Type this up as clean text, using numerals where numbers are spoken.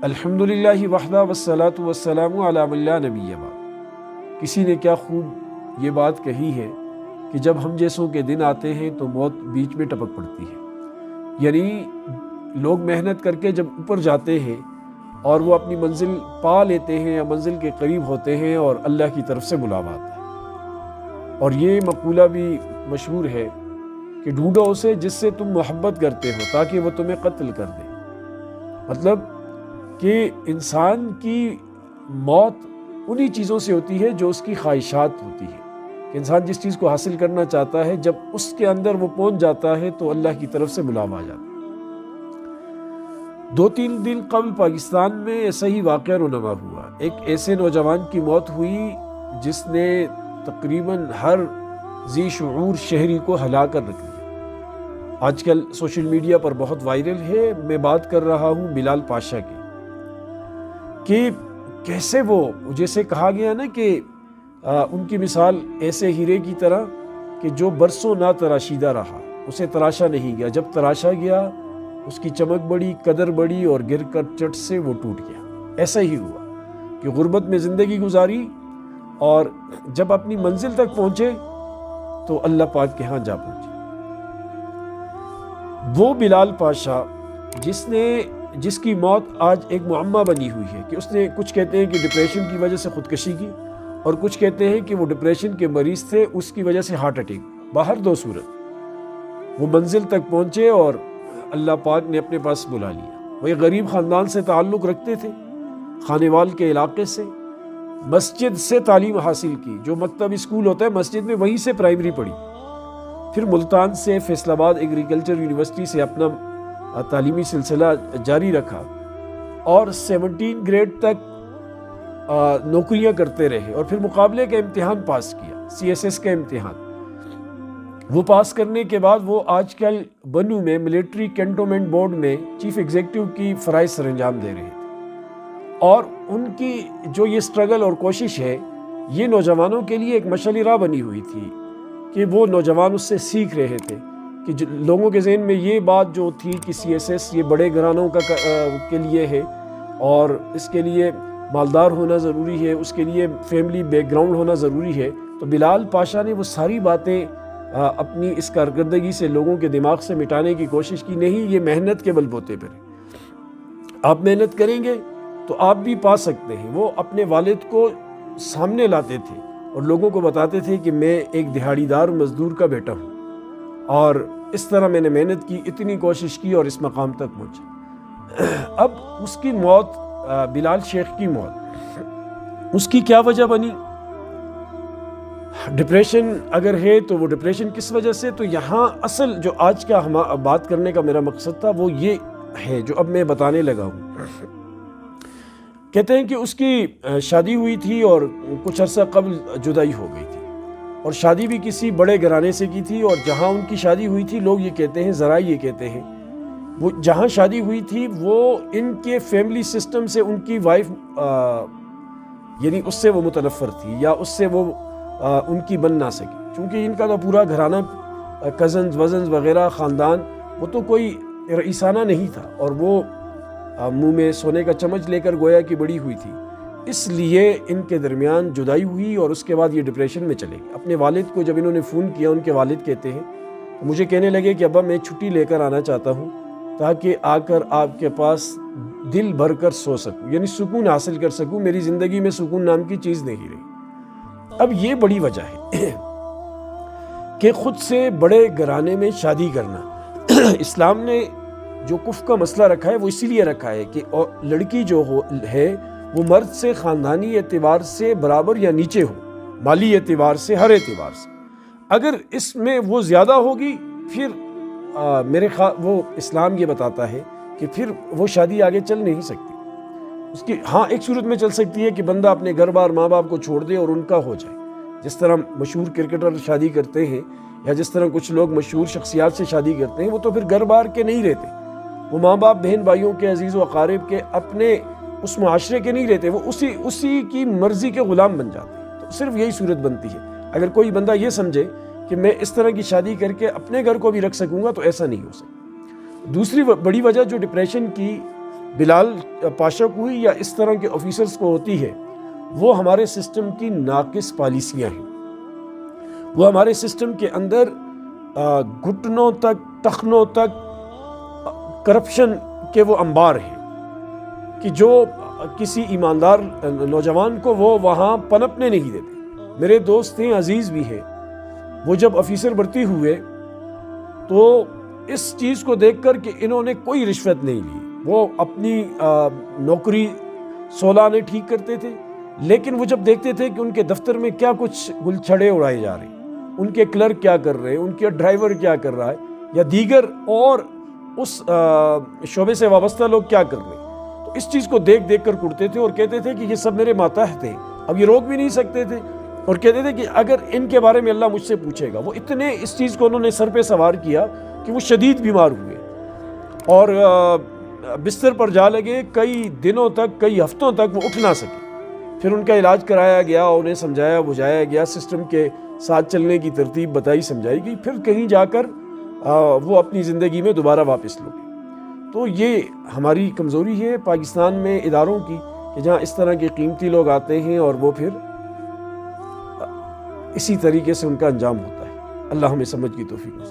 الحمدللہ وحدہ والصلاة والسلام علی من لا نبی بعد۔ کسی نے کیا خوب یہ بات کہی ہے کہ جب ہم جیسوں کے دن آتے ہیں تو موت بیچ میں ٹپک پڑتی ہے۔ یعنی لوگ محنت کر کے جب اوپر جاتے ہیں اور وہ اپنی منزل پا لیتے ہیں یا منزل کے قریب ہوتے ہیں اور اللہ کی طرف سے بلاوا آتا ہے۔ اور یہ مقولہ بھی مشہور ہے کہ ڈھونڈو اسے جس سے تم محبت کرتے ہو تاکہ وہ تمہیں قتل کر دے۔ مطلب کہ انسان کی موت انہی چیزوں سے ہوتی ہے جو اس کی خواہشات ہوتی ہے کہ انسان جس چیز کو حاصل کرنا چاہتا ہے جب اس کے اندر وہ پہنچ جاتا ہے تو اللہ کی طرف سے بلاوا آ جاتا ہے۔ 2-3 دن قبل پاکستان میں ایسا ہی واقعہ رونما ہوا۔ ایک ایسے نوجوان کی موت ہوئی جس نے تقریباً ہر ذی شعور شہری کو ہلا کر رکھ دیا۔ آج کل سوشل میڈیا پر بہت وائرل ہے۔ میں بات کر رہا ہوں بلال پاشا کی کہ کیسے وہ جیسے کہا گیا نا کہ ان کی مثال ایسے ہیرے کی طرح کہ جو برسوں نہ تراشیدہ رہا، اسے تراشا نہیں گیا، جب تراشا گیا اس کی چمک بڑی، قدر بڑی اور گر کر چٹ سے وہ ٹوٹ گیا۔ ایسا ہی ہوا کہ غربت میں زندگی گزاری اور جب اپنی منزل تک پہنچے تو اللہ پاک کے ہاں جا پہنچے۔ وہ بلال پاشا جس کی موت آج ایک معمہ بنی ہوئی ہے کہ اس نے کچھ کہتے ہیں کہ ڈپریشن کی وجہ سے خودکشی کی اور کچھ کہتے ہیں کہ وہ ڈپریشن کے مریض تھے، اس کی وجہ سے ہارٹ اٹیک۔ باہر دو صورت، وہ منزل تک پہنچے اور اللہ پاک نے اپنے پاس بلا لیا۔ وہ ایک غریب خاندان سے تعلق رکھتے تھے، خانیوال کے علاقے سے، مسجد سے تعلیم حاصل کی، جو مکتب اسکول ہوتا ہے مسجد میں وہیں سے پرائمری پڑھی، پھر ملتان سے فیصل آباد ایگریکلچر یونیورسٹی سے اپنا تعلیمی سلسلہ جاری رکھا اور 17 گریڈ تک نوکریاں کرتے رہے اور پھر مقابلے کا امتحان پاس کیا، CSS کا امتحان۔ وہ پاس کرنے کے بعد وہ آج کل بنو میں ملٹری کینٹونمنٹ بورڈ میں چیف ایگزیکٹو کی فرائض سر انجام دے رہے تھے۔ اور ان کی جو یہ سٹرگل اور کوشش ہے یہ نوجوانوں کے لیے ایک مشعل راہ بنی ہوئی تھی کہ وہ نوجوان اس سے سیکھ رہے تھے کہ لوگوں کے ذہن میں یہ بات جو تھی کہ CSS یہ بڑے گھرانوں کے لیے ہے اور اس کے لیے مالدار ہونا ضروری ہے، اس کے لیے فیملی بیک گراؤنڈ ہونا ضروری ہے، تو بلال پاشا نے وہ ساری باتیں اپنی اس کارکردگی سے لوگوں کے دماغ سے مٹانے کی کوشش کی۔ نہیں، یہ محنت کے بل بوتے پر ہے، آپ محنت کریں گے تو آپ بھی پا سکتے ہیں۔ وہ اپنے والد کو سامنے لاتے تھے اور لوگوں کو بتاتے تھے کہ میں ایک دہاڑی دار مزدور کا بیٹا ہوں اور اس طرح میں نے محنت کی، اتنی کوشش کی اور اس مقام تک پہنچا۔ اب اس کی موت، بلال شیخ کی موت، اس کی کیا وجہ بنی؟ ڈپریشن اگر ہے تو وہ ڈپریشن کس وجہ سے؟ تو یہاں اصل جو آج کا بات کرنے کا میرا مقصد تھا وہ یہ ہے جو اب میں بتانے لگا ہوں۔ کہتے ہیں کہ اس کی شادی ہوئی تھی اور کچھ عرصہ قبل جدائی ہو گئی تھی اور شادی بھی کسی بڑے گھرانے سے کی تھی، اور جہاں ان کی شادی ہوئی تھی لوگ یہ کہتے ہیں، ذرائع یہ کہتے ہیں، وہ جہاں شادی ہوئی تھی وہ ان کے فیملی سسٹم سے ان کی وائف یعنی اس سے وہ متنفر تھی یا اس سے وہ ان کی بن نہ سکی، چونکہ ان کا تو پورا گھرانہ کزنز وزنز وغیرہ خاندان وہ تو کوئی رئیسانہ نہیں تھا اور وہ منہ میں سونے کا چمچ لے کر گویا کہ بڑی ہوئی تھی، اس لیے ان کے درمیان جدائی ہوئی اور اس کے بعد یہ ڈپریشن میں چلے گئے۔ اپنے والد کو جب انہوں نے فون کیا، ان کے والد کہتے ہیں مجھے کہنے لگے کہ ابا میں چھٹی لے کر آنا چاہتا ہوں تاکہ آ کر آپ کے پاس دل بھر کر سو سکوں، یعنی سکون حاصل کر سکوں، میری زندگی میں سکون نام کی چیز نہیں رہی۔ اب یہ بڑی وجہ ہے کہ خود سے بڑے گھرانے میں شادی کرنا۔ اسلام نے جو کفر کا مسئلہ رکھا ہے وہ اسی لیے رکھا ہے کہ لڑکی جو ہے وہ مرد سے خاندانی اعتبار سے برابر یا نیچے ہو، مالی اعتبار سے، ہر اعتبار سے۔ اگر اس میں وہ زیادہ ہوگی پھر وہ اسلام یہ بتاتا ہے کہ پھر وہ شادی آگے چل نہیں سکتی۔ اس کی ہاں ایک صورت میں چل سکتی ہے کہ بندہ اپنے گھر بار ماں باپ کو چھوڑ دے اور ان کا ہو جائے، جس طرح مشہور کرکٹر شادی کرتے ہیں یا جس طرح کچھ لوگ مشہور شخصیات سے شادی کرتے ہیں، وہ تو پھر گھر بار کے نہیں رہتے، وہ ماں باپ بہن بھائیوں کے عزیز و اقارب کے اپنے اس معاشرے کے نہیں رہتے، وہ اسی کی مرضی کے غلام بن جاتے ہیں۔ تو صرف یہی صورت بنتی ہے. اگر کوئی بندہ یہ سمجھے کہ میں اس طرح کی شادی کر کے اپنے گھر کو بھی رکھ سکوں گا تو ایسا نہیں ہو سکتا. دوسری بڑی وجہ جو ڈپریشن کی بلال پاشا کو ہوئی یا اس طرح کے آفیسرز کو ہوتی ہے وہ ہمارے سسٹم کی ناقص پالیسیاں ہیں. وہ ہمارے سسٹم کے اندر گھٹنوں تک ٹخنوں تک کرپشن کے وہ انبار ہیں کہ جو کسی ایماندار نوجوان کو وہ وہاں پنپنے نہیں دیتے. میرے دوست ہیں، عزیز بھی ہیں، وہ جب آفیسر بھرتی ہوئے تو اس چیز کو دیکھ کر کہ انہوں نے کوئی رشوت نہیں لی، وہ اپنی نوکری 16 آنے ٹھیک کرتے تھے، لیکن وہ جب دیکھتے تھے کہ ان کے دفتر میں کیا کچھ گل چھڑے اڑائے جا رہے ہیں، ان کے کلرک کیا کر رہے ہیں، ان کے ڈرائیور کیا کر رہا ہے، یا دیگر اور اس شعبے سے وابستہ لوگ کیا کر رہے ہیں، تو اس چیز کو دیکھ دیکھ کر کڑتے تھے اور کہتے تھے کہ یہ سب میرے ماتحت ہیں. اب یہ روک بھی نہیں سکتے تھے اور کہتے تھے کہ اگر ان کے بارے میں اللہ مجھ سے پوچھے گا. وہ اتنے اس چیز کو انہوں نے سر پہ سوار کیا کہ وہ شدید بیمار ہوئے اور بستر پر جا لگے. کئی دنوں تک، کئی ہفتوں تک وہ اٹھ نہ سکے. پھر ان کا علاج کرایا گیا، انہیں سمجھایا بجھایا گیا، سسٹم کے ساتھ چلنے کی ترتیب بتائی سمجھائی گئی، پھر کہیں جا کر وہ اپنی زندگی میں دوبارہ واپس لوٹے. تو یہ ہماری کمزوری ہے پاکستان میں اداروں کی کہ جہاں اس طرح کے قیمتی لوگ آتے ہیں اور وہ پھر اسی طریقے سے ان کا انجام ہوتا ہے. اللہ ہمیں سمجھ کی توفیق دے.